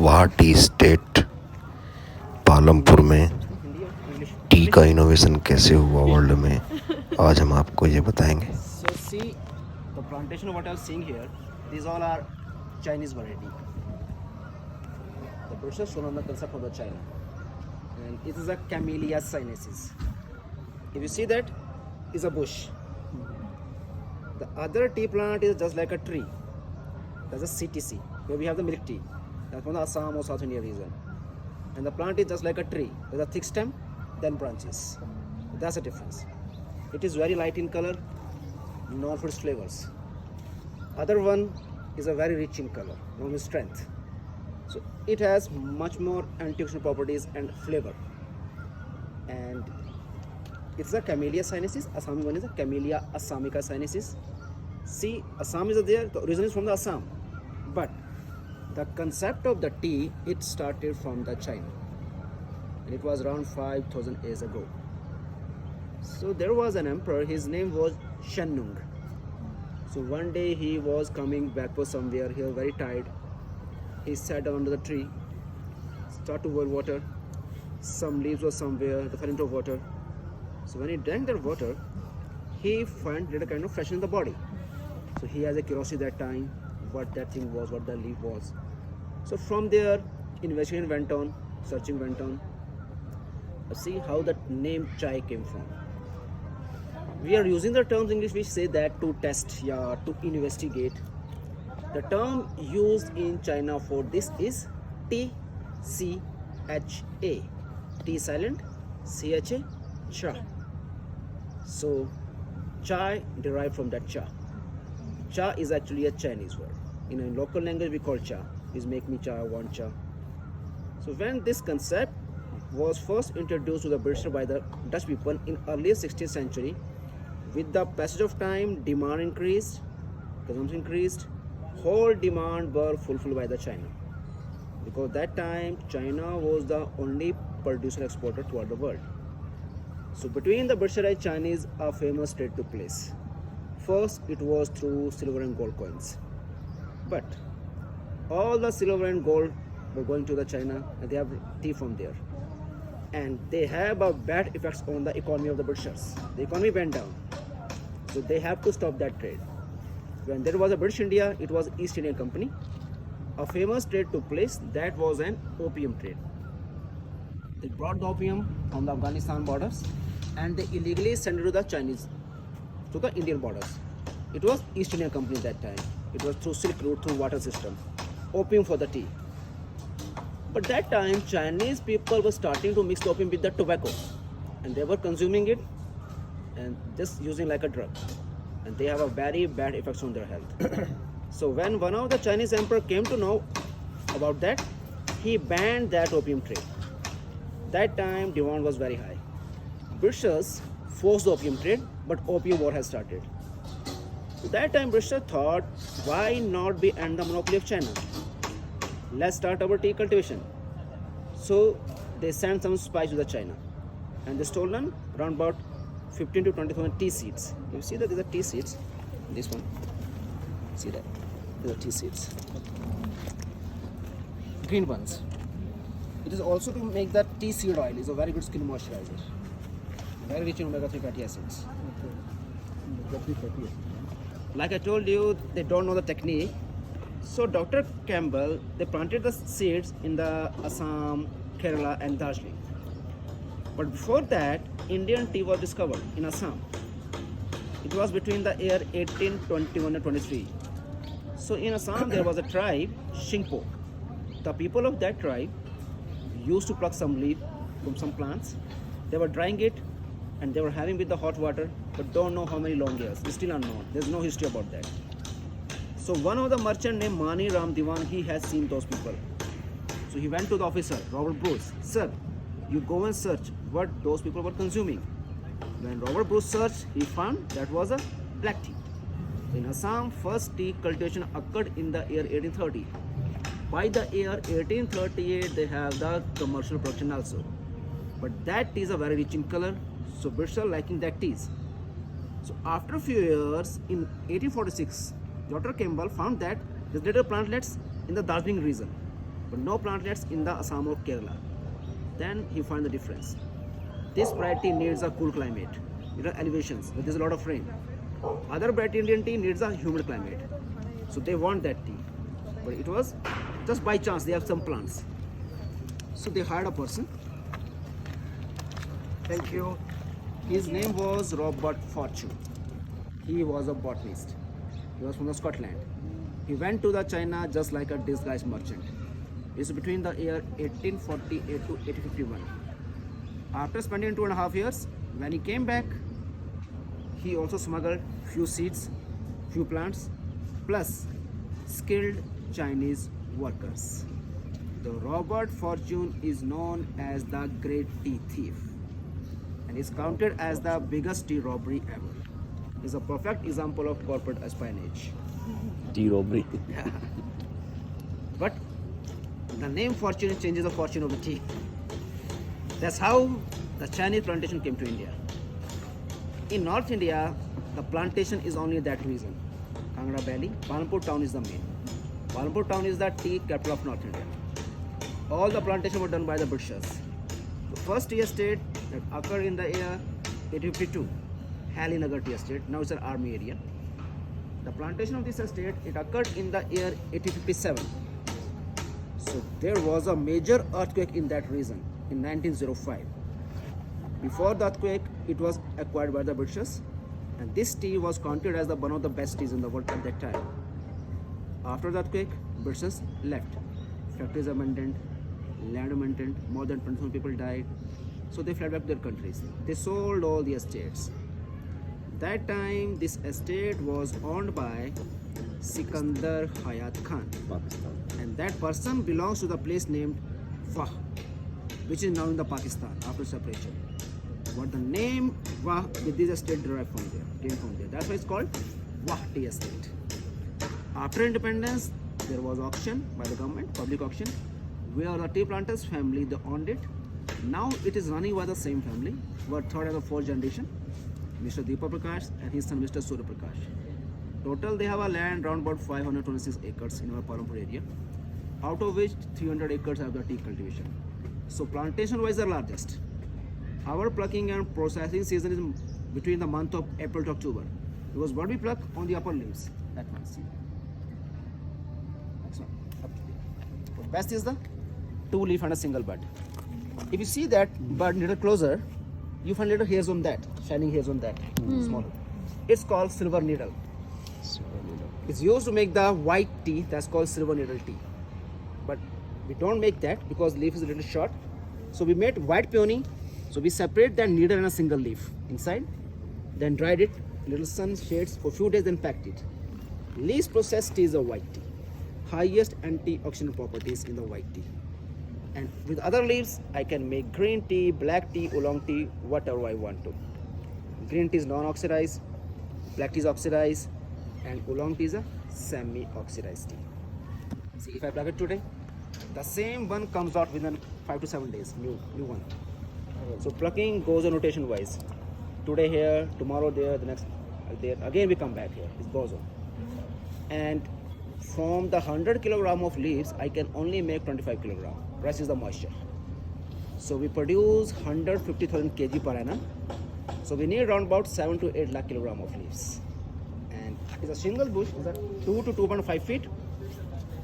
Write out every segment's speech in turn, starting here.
वाह T state Palampur में T का इनोवेशन कैसे हुआ वर्ल्ड में, आज हम आपको ये बताएंगे। So see the plantation what I'm seeing here, these all are Chinese variety. The British shown on the concept of the China, and it is a Camellia sinensis. If you see that, is a bush. The other tea plant is just like a tree. That's a CTC, where we have the milk tea. That's from the Assam or South India region. And the plant is just like a tree, with a thick stem, then branches. That's the difference. It is very light in color, known for its flavors. Other one is a very rich in color, known with strength. So it has much more antioxidant properties and flavor. And it's a Camellia sinensis. Assami one is a Camellia assamica sinensis. See, Assam is there. The origin is from the Assam, but the concept of the tea, it started from the China, and it was around 5,000 years ago. So there was an emperor. His name was Shennung. So one day he was coming back from somewhere. He was very tired. He sat down under the tree, started to boil water. Some leaves were somewhere. The fell into water. So when he drank that water, he found little kind of freshness in the body. So he has a curiosity that time, what that thing was, what the leaf was. So from there, investigation went on, searching went on. See how that name chai came from. We are using the terms in English which say that to test, yeah, to investigate. The term used in China for this is TCHA. T silent, CHA, cha. So chai derived from that cha. Cha is actually a Chinese word. In a local language we call cha. Is make me cha, I want cha. So when this concept was first introduced to the British by the Dutch people in early 16th century, with the passage of time, demand increased, consumption increased, whole demand were fulfilled by the China. Because that time China was the only producer exporter throughout the world. So between the British and Chinese, a famous trade took place. First, it was through silver and gold coins. But all the silver and gold were going to the China, and they have tea from there. And they have a bad effects on the economy of the Britishers. The economy went down. So they have to stop that trade. When there was a British India, it was East Indian Company. A famous trade took place, that was an opium trade. They brought the opium from the Afghanistan borders and they illegally sent it to the Chinese, to the Indian borders. It was East Indian Company at that time. It was through Silk Route, through water system. Opium for the tea. But that time, Chinese people were starting to mix the opium with the tobacco. And they were consuming it and just using like a drug. And they have a very bad effects on their health. So when one of the Chinese emperor came to know about that, he banned that opium trade. That time demand was very high. Britishers forced the opium trade, but opium war has started. That time Britishers thought, why not be end the monopoly of China? Let's start our tea cultivation. So they sent some spies to the China, and they stolen around about 15 to 20,000 tea seeds. You see that these are tea seeds. This one, see that? These are tea seeds. Green ones. It is also to make that tea seed oil. Is a very good skin moisturizer. Very rich in omega-3 fatty acids. Like I told you, they don't know the technique. So Dr. Campbell, they planted the seeds in the Assam, Kerala and Darjeeling. But before that, Indian tea was discovered in Assam. It was between the year 1821 and 23. So in Assam there was a tribe, Shingpo. The people of that tribe used to pluck some leaf from some plants. They were drying it and they were having with the hot water, but don't know how many long years. It's still unknown. There's no history about that. So one of the merchant named Mani Ram Diwan, he has seen those people. So he went to the officer, Robert Bruce. Sir, you go and search what those people were consuming. When Robert Bruce searched, he found that was a black tea. In Assam, first tea cultivation occurred in the year 1830. By the year 1838, they have the commercial production also. But that tea is a very rich in color, so British are liking that teas. So after a few years, in 1846, Dr. Campbell found that there's little plantlets in the Darjeeling region. but no plantlets in the Assam or Kerala. Then he found the difference. This variety needs a cool climate, elevations where there's a lot of rain. Other bright Indian tea needs a humid climate, so they want that tea. But it was just by chance they have some plants. So they hired a person. Thank you. His name was Robert Fortune. He was a botanist. He was from the Scotland. He went to the China just like a disguised merchant. It's between the year 1848 to 1851. After spending 2.5 years, when he came back, he also smuggled few seeds, few plants, plus skilled Chinese workers. The Robert Fortune is known as the Great Tea Thief and is counted as the biggest tea robbery ever. Is a perfect example of corporate espionage. tea robbery. But the name Fortune changes the fortune of the tea. That's how the Chinese plantation came to India. In North India, the plantation is only that reason. Kangra Valley, Palampur town is the main. Palampur town is the tea capital of North India. All the plantation were done by the Britishers. The first tea estate that occurred in the year 1852, Halinagar tea estate, now it's an army area. The plantation of this estate, it occurred in the year 1857. So there was a major earthquake in that region in 1905. Before the earthquake, it was acquired by the Britishers, and this tea was counted as one of the best teas in the world at that time. After the earthquake, Britishers left. Factories abandoned, land abandoned, more than 20,000 people died. So they fled back to their countries. They sold all the estates. That time, this estate was owned by Sikandar Hayat Khan. Pakistan. And that person belongs to the place named Wah, which is now in the Pakistan after separation. But the name Wah with this estate derived from there, came from there. That's why it's called Wah Tea Estate. After independence, there was auction by the government, public auction, where the tea planters family they owned it. Now it is running by the same family, who are third and the fourth generation, Mr. Deepak Prakash and his son Mr. Surya Prakash. Total they have a land around about 526 acres in our Palampur area, out of which 300 acres have the tea cultivation. So plantation wise the largest. Our plucking and processing season is between the month of April to October, because what we pluck on the upper leaves, that one, see. Next one, up to there. Best is the 2 leaf and a single bud. If you see that bud little closer, you find little hairs on that, shining hairs on that, smaller. It's called silver needle. It's used to make the white tea that's called silver needle tea. But we don't make that because leaf is a little short. So we made white peony. So we separate that needle and a single leaf inside, then dried it, little sun shades for few days, then packed it. Least processed tea is a white tea. Highest antioxidant properties in the white tea. And with other leaves, I can make green tea, black tea, oolong tea, whatever I want to. Green tea is non-oxidized, black tea is oxidized, and oolong tea is a semi-oxidized tea. See, if I plug it today, the same one comes out within 5 to 7 days, new one. So plucking goes on rotation wise. Today here, tomorrow there, the next there. Again we come back here. It goes on. And from the 100 kilogram of leaves, I can only make 25 kilogram. Rest is the moisture. So we produce 150,000 kg per annum. So we need around about 7 to 8 lakh kilogram of leaves. And it's a single bush, is that 2 to 2.5 feet.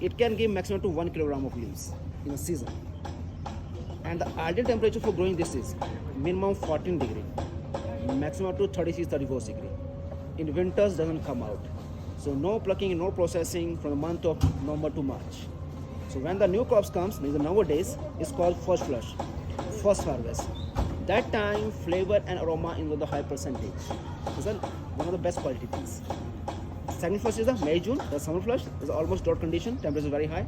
It can give maximum to 1 kilogram of leaves in a season. And the ideal temperature for growing this is minimum 14 degree, maximum to 36-34 degree. In winters doesn't come out. So no plucking, no processing from the month of November to March. So when the new crops comes, nowadays, it's called first flush, first harvest. That time, flavor and aroma in the high percentage. It's one of the best quality things. Second flush is the May, June, the summer flush. It's almost drought condition, temperature is very high.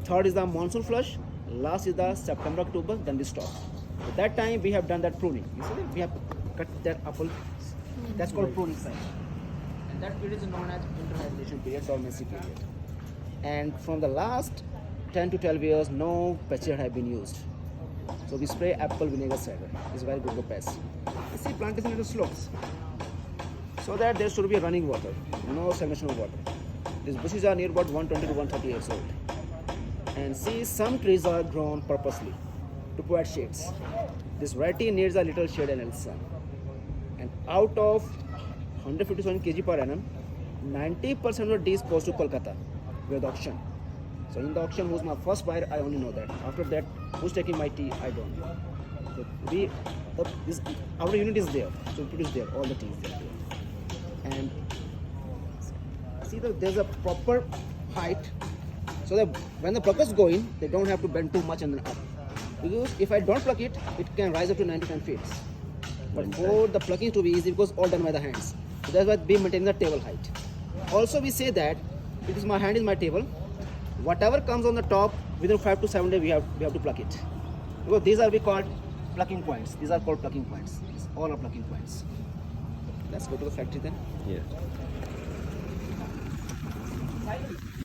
Third is the monsoon flush. Last is the September, October, then we stop. At that time, we have done that pruning. You see that? We have cut that apple. That's called pruning cycle. And that period is known as winter hibernation period or messy period. And from the last 10 to 12 years, no pesticide have been used. So we spray apple vinegar cider. It's very good for pests. You see plantation little slopes. So that there should be running water, no stagnation of water. These bushes are near about 120 to 130 years old. And see, some trees are grown purposely to provide shades. This variety needs a little shade and sun. And out of 157 kg per annum, 90% of these goes to Kolkata with auction. So in the auction, who's my first buyer, I only know that. After that, who's taking my tea, I don't know. So our unit is there, so we produce there, all the tea is there. And see that there's a proper height, so that when the pluckers go in, they don't have to bend too much and then up. Because if I don't pluck it, it can rise up to 99 feet. But for the plucking to be easy, because all done by the hands. So that's why we maintain the table height. Also, we say that because my hand is my table, whatever comes on the top within 5 to 7 days, we have to pluck it. Because these are we called plucking points. These are called plucking points. These all are plucking points. Let's go to the factory then. Yeah.